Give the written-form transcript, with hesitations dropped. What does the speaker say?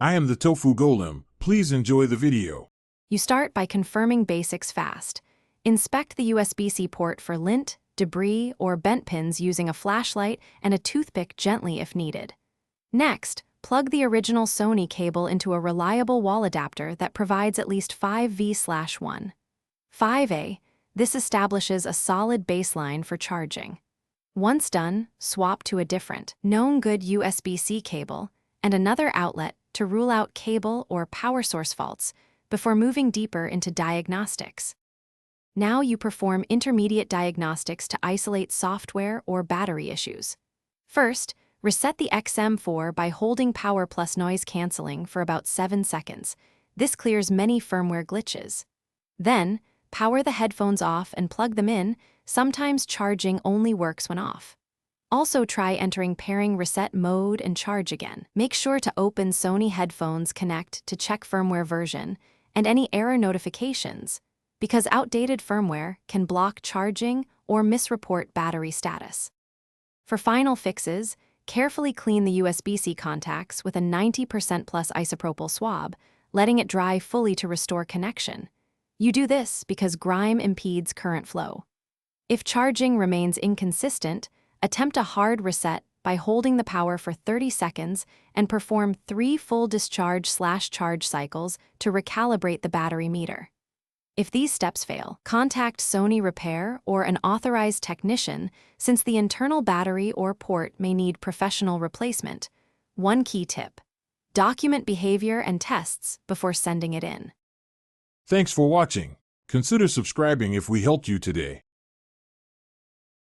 I am the Tofu Golem. Please enjoy the video. You start by confirming basics fast. Inspect the USB-C port for lint, debris, or bent pins using a flashlight and a toothpick gently if needed. Next, plug the original Sony cable into a reliable wall adapter that provides at least 5V/1. 5A, this establishes a solid baseline for charging. Once done, swap to a different, known good USB-C cable and another outlet to rule out cable or power source faults before moving deeper into diagnostics. Now you perform intermediate diagnostics to isolate software or battery issues. First, reset the XM4 by holding power plus noise cancelling for about 7 seconds. This clears many firmware glitches. Then, power the headphones off and plug them in. Sometimes charging only works when off. Also try entering pairing reset mode and charge again. Make sure to open Sony Headphones Connect to check firmware version and any error notifications, because outdated firmware can block charging or misreport battery status. For final fixes, carefully clean the USB-C contacts with a 90% plus isopropyl swab, letting it dry fully to restore connection. You do this because grime impedes current flow. If charging remains inconsistent, attempt a hard reset by holding the power for 30 seconds and perform 3 full discharge/charge cycles to recalibrate the battery meter. If these steps fail, contact Sony Repair or an authorized technician, since the internal battery or port may need professional replacement. One key tip: document behavior and tests before sending it in. Thanks for watching. Consider subscribing if we helped you today.